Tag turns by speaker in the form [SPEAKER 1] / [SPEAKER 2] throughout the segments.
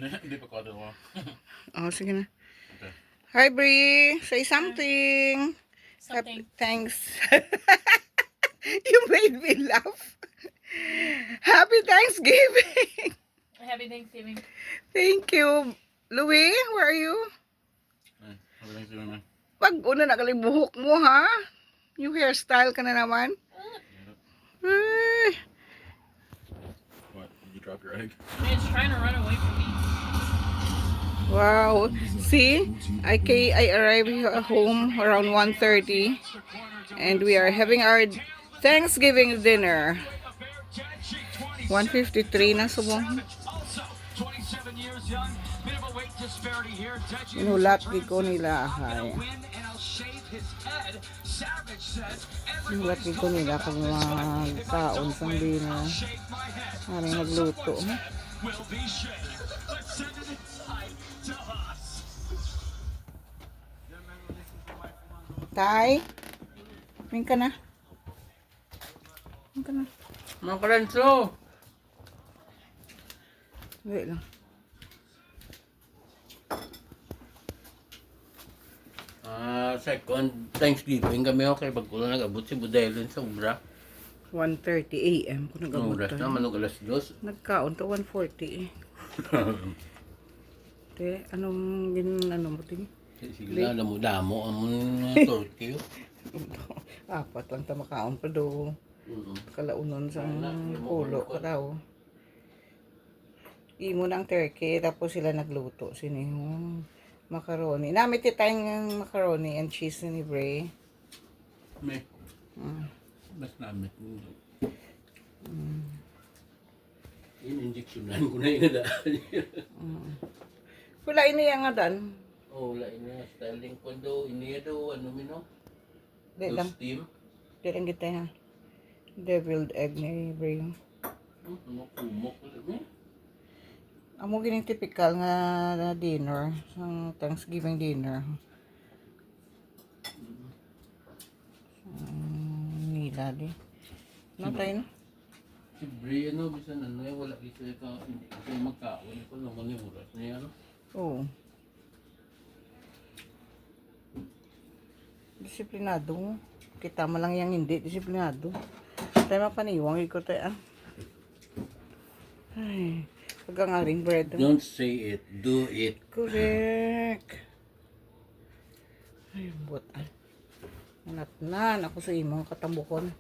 [SPEAKER 1] Hindi pa kwadro ko.
[SPEAKER 2] Oh, sige na.
[SPEAKER 1] Okay.
[SPEAKER 2] Hi, Bree. Say something.
[SPEAKER 3] Something.
[SPEAKER 2] Thanks. You made me laugh. Happy Thanksgiving.
[SPEAKER 3] Happy Thanksgiving.
[SPEAKER 2] Thank you. Louie, where are you?
[SPEAKER 1] Ay, magaling si Mama.
[SPEAKER 2] Pag una nakalibuhok mo, ha? Yung hairstyle ka na naman. Ay.
[SPEAKER 1] What? Did you drop your egg?
[SPEAKER 3] It's trying to run away from me.
[SPEAKER 2] Wow. See, I arrived home around 1:30 and we are having our Thanksgiving dinner. 1:53 na subong. Inulat ko nila hay. Inulat ko nila kung magkaon sa dinner. Ano nagluto. Tay, min ka na. Min ka na.
[SPEAKER 1] Mga kalanso!
[SPEAKER 2] Wait lang.
[SPEAKER 1] Second Thanksgiving kami okay. Pag ko na nag-abot si Budelin sa Ubra.
[SPEAKER 2] 1:30 AM kung nag-abot
[SPEAKER 1] Ubra
[SPEAKER 2] tayo.
[SPEAKER 1] na, manong alas 2.
[SPEAKER 2] Nagkaon to 1:40 eh. Te, anong ano mo ting?
[SPEAKER 1] Sige na, damo-damo ang turkey.
[SPEAKER 2] Apat lang ta makaon pa do. Kalaunon sa pulo ka daw. Imo ng turkey tapos sila nagluto sinihong macaroni. Namit tayong macaroni and cheese ni Bray.
[SPEAKER 1] May. Mas namit. In-injectionan ko na yung nadaan.
[SPEAKER 2] Wala ini nga dan.
[SPEAKER 1] Oh, lain na. Styling ko daw. Iniya daw. Ano mino?
[SPEAKER 2] Di lang.
[SPEAKER 1] Steam.
[SPEAKER 2] Di lang kita ha. Deviled egg ni Bray.
[SPEAKER 1] Ano kumok.
[SPEAKER 2] Amo gining typical nga dinner, ang Thanksgiving dinner. Nila di. Natay na.
[SPEAKER 1] Si Bri, ano, bisan ano, wala isa ka, hindi kasi magkaon ko naman yung oras niya, ano?
[SPEAKER 2] Oo. Disiplinado. Kita mo lang yung hindi, disiplinado. Tayo mapaniwang, ikaw tayo ah. Ay, pag-angaring bread.
[SPEAKER 1] Don't say it, do it.
[SPEAKER 2] Correct. Ay, buot ah. Nanatnan ako sa imong katambukon.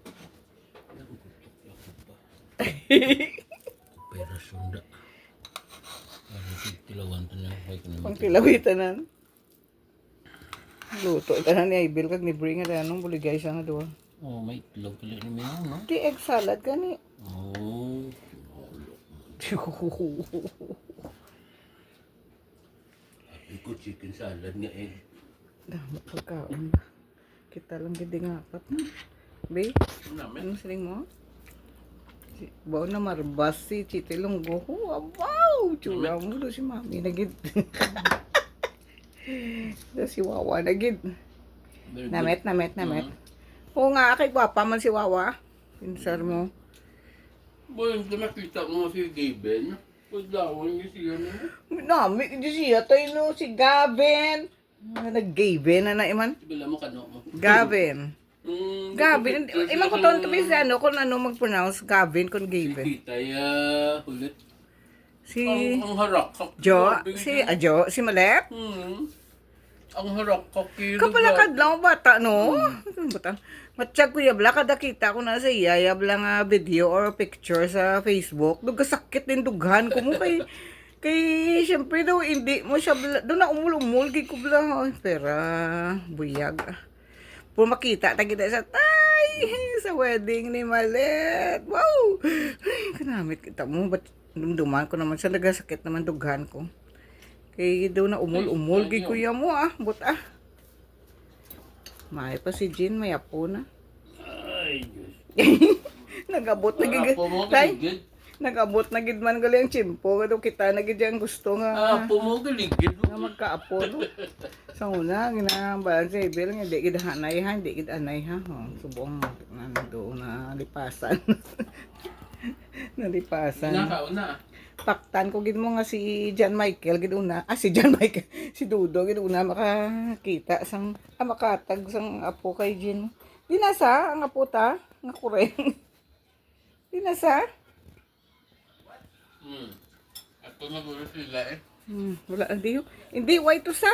[SPEAKER 1] Pero sunda. Tilawan to na.
[SPEAKER 2] Pang tilawitan luto tanan ni Ibil kag ni Bring nga anong buligay siya nga duwa.
[SPEAKER 1] Oh, may itlog pala ni Meo, no?
[SPEAKER 2] Di egg salad gani.
[SPEAKER 1] Oh. Sabi ko chicken salad nga eh.
[SPEAKER 2] Damo pagkaon ba. Kita lang gid nga apat. Be, anong siling mo? Bao na marbas si Chiti Lunggo. Wow! Chula mo do si Mami nagid. Do si Wawa nagid. Namet. Oo nga, kay gwapa man si Wawa. Pinsar mo.
[SPEAKER 1] Boy, hindi nakita mo si Gaben. Pagdawan niya siya na.
[SPEAKER 2] Nami, di siya tayo no, si Gavin. Nag-Gavin na iman.
[SPEAKER 1] Sibila mo kano mo.
[SPEAKER 2] Gavin. Gavin. Iman ko to tabi sa ano, kung ano mag-pronounce Gavin, kung Gavin.
[SPEAKER 1] Si Taya, ulit.
[SPEAKER 2] Si
[SPEAKER 1] Ang harakak.
[SPEAKER 2] Jo, Jo, si Malep.
[SPEAKER 1] Ang harakak.
[SPEAKER 2] Kapalakad lang bata, no? Bata. Matsyag ko yabla, kada kita ko na sa iya, yabla nga video or picture sa Facebook. Dugasakit din dughan ko mo kay syempre daw hindi mo siya doon na umul-umul gid ko bla pera buyag. Puro makita ta kita sa tay sa wedding ni Malet. Wow. Ay, kanamit kita mo but dumduman ko naman sa nagasakit naman dughan ko. Kay daw na umul-umul gid kuya mo but may pa si Jean may apo na.
[SPEAKER 1] Ay, Diyos.
[SPEAKER 2] Nagabot na gid. Tay. Nagabot na gid man gali ang chimpo kado kita na gid ang gusto nga.
[SPEAKER 1] Apo mo galigid.
[SPEAKER 2] Nga magkaapo no. Sa una ginabalan sa Ibel nga di gid hanay ha, di gid anay ha. Subong na do na lipasan. Nalipasan.
[SPEAKER 1] Nakauna.
[SPEAKER 2] paktan ko gid mo nga si John Michael gid una. Si John Michael, si Dudo gid una makakita sang makatag sang apo kay Jin. Di nasa ang apo ta nga kureng. Di nasa.
[SPEAKER 1] Ato na gulo sila eh.
[SPEAKER 2] Wala hindi. Hindi why to sa.